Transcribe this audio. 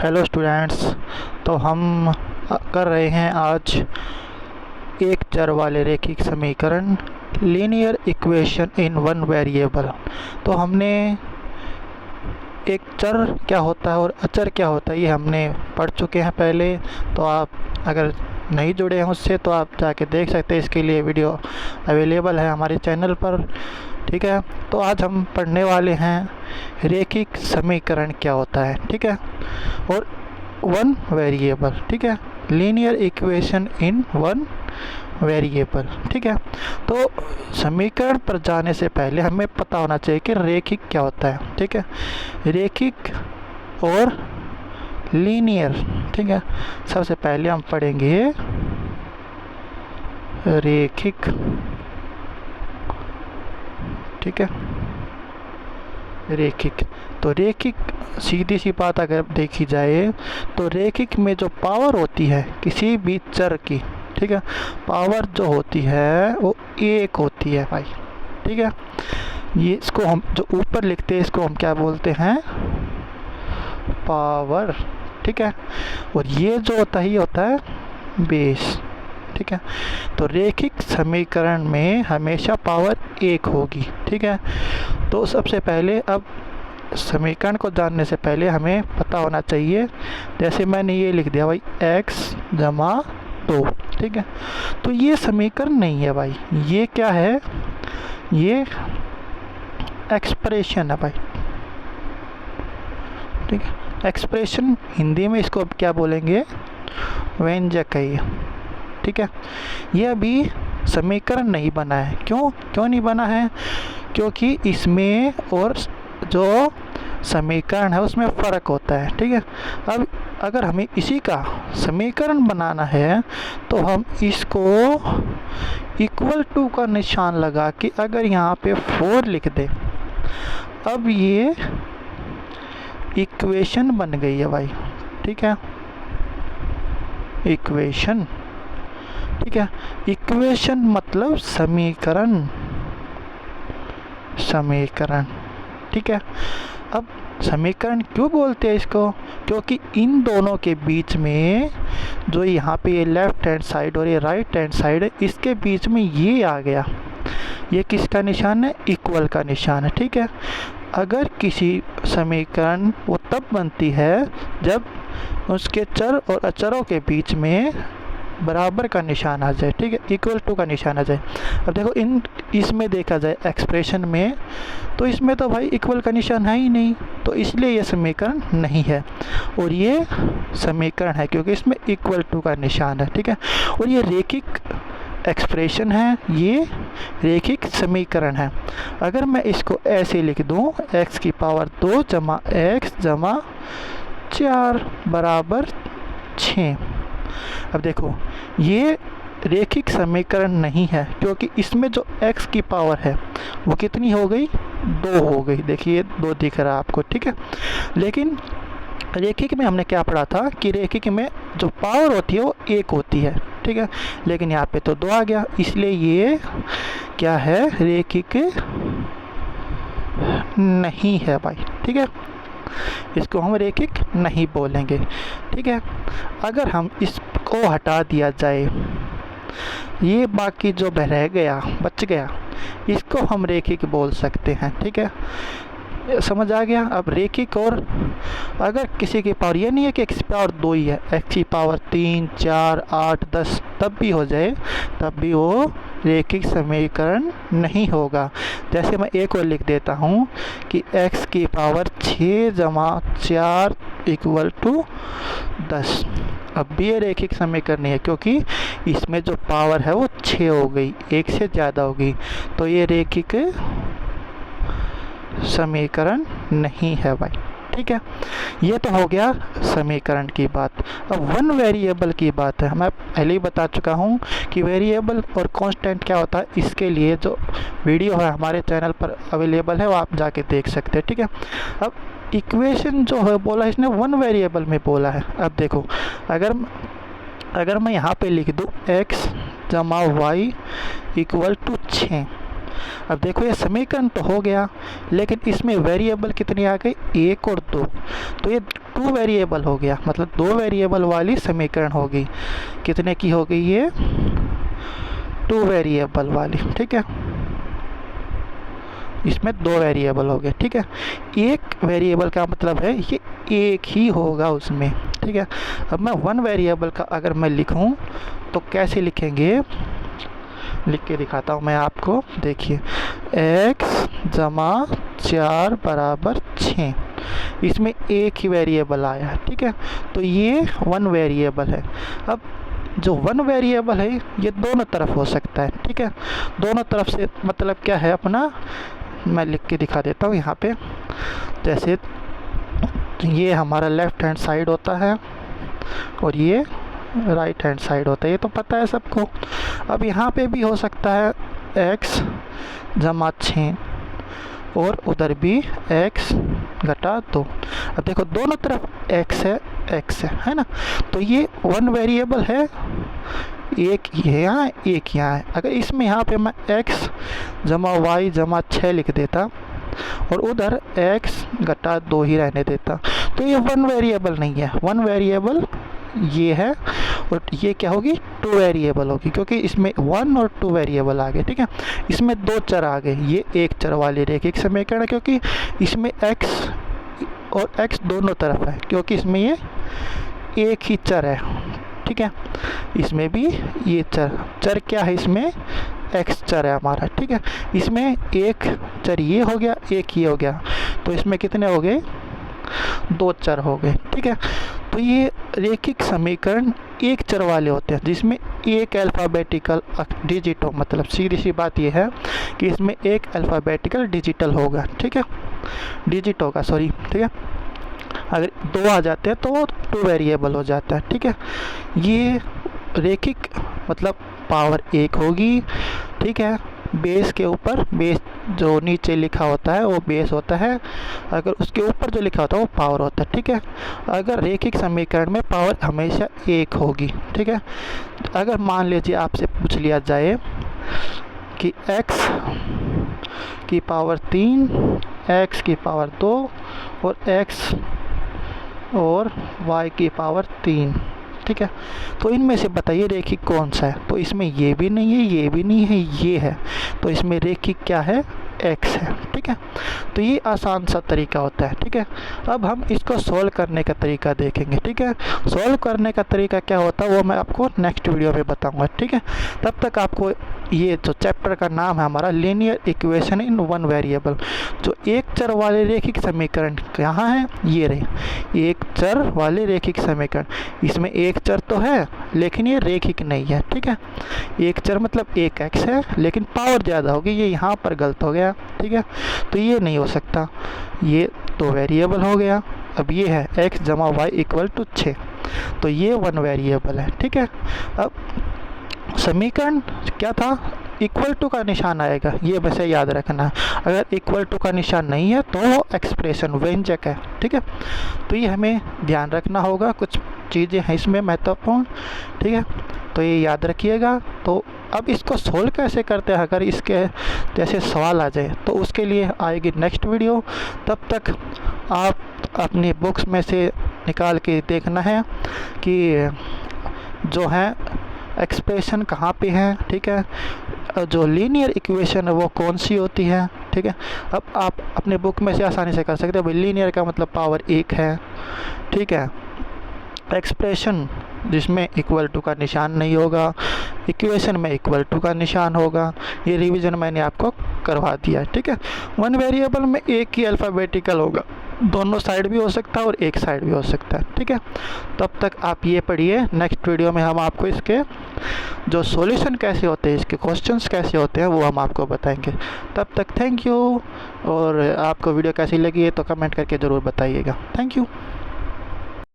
Hello students. तो हम कर रहे हैं आज एक चर वाले रैखिक समीकरण linear equation in one variable. तो हमने एक चर क्या होता है और अचर क्या होता है ये हमने पढ़ चुके हैं पहले। तो आप अगर नहीं जुड़े हैं उससे तो आप जाके देख सकते हैं, इसके लिए वीडियो अवेलेबल है हमारे चैनल पर। ठीक है, तो आज हम पढ़ने वाले हैं रैखिक समीकरण क्या होता है। ठीक है, और वन वेरिएबल। ठीक है, linear equation in one variable. ठीक है, तो समीकरण पर जाने से पहले हमें पता होना चाहिए कि रैखिक क्या होता है। ठीक है, रैखिक और लीनियर। ठीक है, सबसे पहले हम पढ़ेंगे रैखिक। ठीक है, रैखिक। तो रैखिक सीधी सी बात अगर देखी जाए तो रैखिक में जो पावर होती है किसी भी चर की, ठीक है, पावर जो होती है वो एक होती है भाई। ठीक है, ये इसको हम जो ऊपर लिखते हैं इसको हम क्या बोलते हैं, पावर। ठीक है, और ये जो होता है ये होता है बेस। ठीक है, तो रैखिक समीकरण में हमेशा पावर एक होगी। ठीक है, तो सबसे पहले अब समीकरण को जानने से पहले हमें पता होना चाहिए, जैसे मैंने ये लिख दिया भाई x जमा 2। ठीक है, तो ये समीकरण नहीं है भाई, ये क्या है, ये एक्सप्रेशन है भाई। ठीक है, एक्सप्रेशन हिंदी में इसको अब क्या बोलेंगे, व्यंजक है ये। ठीक है, ये अभी समीकरण नहीं बना है। क्यों नहीं बना है, क्योंकि इसमें और जो समीकरण है उसमें फ़र्क होता है। ठीक है, अब अगर हमें इसी का समीकरण बनाना है तो हम इसको इक्वल टू का निशान लगा के अगर यहाँ पे 4 लिख दें, अब ये इक्वेशन बन गई है भाई। ठीक है, इक्वेशन। ठीक है, इक्वेशन मतलब समीकरण। समीकरण। ठीक है, अब समीकरण क्यों बोलते हैं इसको, क्योंकि इन दोनों के बीच में जो यहाँ पे ये लेफ्ट हैंड साइड और ये राइट हैंड साइड है, इसके बीच में ये आ गया, ये किसका निशान है, इक्वल का निशान है। ठीक है, अगर किसी समीकरण वो तब बनती है जब उसके चर और अचरों के बीच में बराबर का निशान आ जाए। ठीक है, इक्वल टू का निशान आ जाए। अब देखो इसमें देखा जाए एक्सप्रेशन में, तो इसमें तो भाई इक्वल का निशान है ही नहीं, तो इसलिए ये समीकरण नहीं है। और ये समीकरण है क्योंकि इसमें इक्वल टू का निशान है। ठीक है, और ये रैखिक एक्सप्रेशन है, ये रैखिक समीकरण है। अगर मैं इसको ऐसे लिख दूँ, x की पावर 2 जमा x जमा 4 बराबर 6। अब देखो ये रैखिक समीकरण नहीं है क्योंकि इसमें जो x की पावर है वो कितनी हो गई, 2 हो गई। देखिए 2 दिख रहा है आपको। ठीक है, लेकिन रैखिक में हमने क्या पढ़ा था कि रैखिक में जो पावर होती है वो 1 होती है। ठीक है, लेकिन यहाँ पे तो 2 आ गया, इसलिए ये क्या है, रैखिक नहीं है भाई। ठीक है, इसको हम रैखिक नहीं बोलेंगे। ठीक है, अगर हम इसको हटा दिया जाए, ये बाकी जो रह गया बच गया, इसको हम रैखिक बोल सकते हैं। ठीक है, समझ आ गया। अब रैखिक और अगर किसी की पावर ये नहीं है कि x की पावर 2 ही है, x की पावर 3 4 8 10 तब भी हो जाए, तब भी वो रैखिक समीकरण नहीं होगा। जैसे मैं एक और लिख देता हूँ कि x की पावर 6 जमा 4 इक्वल टू 10, अब भी ये रैखिक समीकरण नहीं है क्योंकि इसमें जो पावर है वो 6 हो गई, 1 से ज़्यादा हो गई, तो ये रैखिक समीकरण नहीं है भाई। ठीक है, ये तो हो गया समीकरण की बात। अब वन वेरिएबल की बात है। मैं पहले ही बता चुका हूँ कि वेरिएबल और कांस्टेंट क्या होता है, इसके लिए जो वीडियो है हमारे चैनल पर अवेलेबल है वो आप जाके देख सकते हैं। ठीक है, अब इक्वेशन जो है बोला इसने वन वेरिएबल में बोला है। अब देखो अगर मैं यहाँ पे लिख दूँ x जमा y इक्वल टू 6, अब देखो ये समीकरण तो हो गया, लेकिन इसमें वेरिएबल कितनी आ गई, 1 और 2, तो ये 2 वेरिएबल हो गया, मतलब 2 वेरिएबल वाली समीकरण हो गई। कितने की हो गई ये, 2 वेरिएबल वाली, ठीक है। इसमें 2 वेरिएबल हो गए, ठीक है। एक वेरिएबल का मतलब है ये एक ही होगा उसमें, ठीक है। अब मैं 1 वेरिएबल का अगर मैं लिखूं तो कैसे लिखेंगे, लिख के दिखाता हूँ मैं आपको, देखिए x जमा 4 बराबर 6, इसमें एक ही वेरिएबल आया है, ठीक है। तो ये 1 वेरिएबल है। अब जो 1 वेरिएबल है ये दोनों तरफ हो सकता है, ठीक है। दोनों तरफ से मतलब क्या है अपना, मैं लिख के दिखा देता हूँ यहाँ पे। जैसे ये हमारा लेफ़्ट हैंड साइड होता है और ये राइट हैंड साइड होता है, ये तो पता है सबको। अब यहाँ पे भी हो सकता है x जमा 6 और उधर भी x घटा 2। अब देखो दोनों तरफ x है ना, तो ये 1 वेरिएबल है, एक यहाँ एक यहाँ है। अगर इसमें यहाँ पे मैं x जमा y जमा 6 लिख देता और उधर x घटा 2 ही रहने देता, तो ये 1 वेरिएबल नहीं है। 1 वेरिएबल ये है और ये क्या होगी, 2 वेरिएबल होगी, क्योंकि इसमें 1 और 2 वेरिएबल आ गए, ठीक है। इसमें 2 चर आ गए, ये एक चर वाली रेखिक समीकरण है, क्योंकि इसमें x और x दोनों तरफ है, क्योंकि इसमें ये एक ही चर है, ठीक है। इसमें भी ये चर क्या है, इसमें x चर है हमारा, ठीक है। इसमें एक चर ये हो गया, एक ये हो गया, तो इसमें कितने हो गए, 2 चर हो गए, ठीक है। तो ये रेखिक समीकरण एक चर वाले होते हैं, जिसमें एक अल्फ़ाबेटिकल डिजिट हो, मतलब सीधी सी बात ये है कि इसमें एक अल्फ़ाबेटिकल डिजिटल होगा, ठीक है, डिजिट होगा, सॉरी, ठीक है। अगर 2 आ जाते हैं तो 2 वेरिएबल हो जाता है, ठीक है। ये रेखिक मतलब पावर 1 होगी, ठीक है। बेस के ऊपर, बेस जो नीचे लिखा होता है वो बेस होता है, अगर उसके ऊपर जो लिखा होता है वो पावर होता है, ठीक है। अगर रेखिक समीकरण में पावर हमेशा 1 होगी, ठीक है। अगर मान लीजिए आपसे पूछ लिया जाए कि x की पावर 3, x की पावर 2 और x और y की पावर 3, ठीक है, तो इनमें से बताइए रेखिक कौन सा है। तो इसमें ये भी नहीं है, ये भी नहीं है, ये है, तो इसमें रेखिक क्या है, x है, ठीक है। तो ये आसान सा तरीका होता है, ठीक है। अब हम इसको सॉल्व करने का तरीका देखेंगे, ठीक है। सॉल्व करने का तरीका क्या होता है वो मैं आपको नेक्स्ट वीडियो में बताऊंगा, ठीक है। तब तक आपको ये जो चैप्टर का नाम है हमारा लीनियर इक्वेशन इन 1 वेरिएबल, जो एक चर वाले रेखिक समीकरण कहाँ है, ये रहे एक चर वाले रेखिक समीकरण। इसमें एक चर तो है लेकिन ये रेखिक नहीं है, ठीक है। एक चर मतलब एक x है लेकिन पावर ज़्यादा होगी, ये यहाँ पर गलत हो गया, ठीक है। तो ये नहीं हो सकता, ये 2 वेरिएबल हो गया। अब ये है x जमा y इक्वल टू 6, तो ये 1 वेरिएबल है, ठीक है। अब समीकरण क्या था, इक्वल टू का निशान आएगा, ये वैसे याद रखना है। अगर इक्वल टू का निशान नहीं है तो एक्सप्रेशन व्यंजक है, ठीक है। तो ये हमें ध्यान रखना होगा, कुछ चीज़ें हैं इसमें महत्वपूर्ण, ठीक है। तो ये याद रखिएगा। तो अब इसको सोल्व कैसे करते हैं, अगर इसके जैसे सवाल आ जाए तो उसके लिए आएगी नेक्स्ट वीडियो। तब तक आप अपनी बुक्स में से निकाल के देखना है कि जो है एक्सप्रेशन कहाँ पे है, ठीक है। जो लीनियर इक्वेशन है वो कौन सी होती है, ठीक है। अब आप अपने बुक में से आसानी से कर सकते हो, भाई लीनियर का मतलब पावर 1 है, ठीक है। एक्सप्रेशन जिसमें इक्वल टू का निशान नहीं होगा, इक्वेशन में इक्वल टू का निशान होगा, ये रिवीजन मैंने आपको करवा दिया, ठीक है। 1 वेरिएबल में एक ही अल्फ़ाबेटिकल होगा, दोनों साइड भी हो सकता है और एक साइड भी हो सकता है, ठीक है। तब तक आप ये पढ़िए, नेक्स्ट वीडियो में हम आपको इसके जो सॉल्यूशन कैसे होते हैं, इसके क्वेश्चंस कैसे होते हैं वो हम आपको बताएंगे। तब तक थैंक यू, और आपको वीडियो कैसी लगी है तो कमेंट करके ज़रूर बताइएगा। Thank you.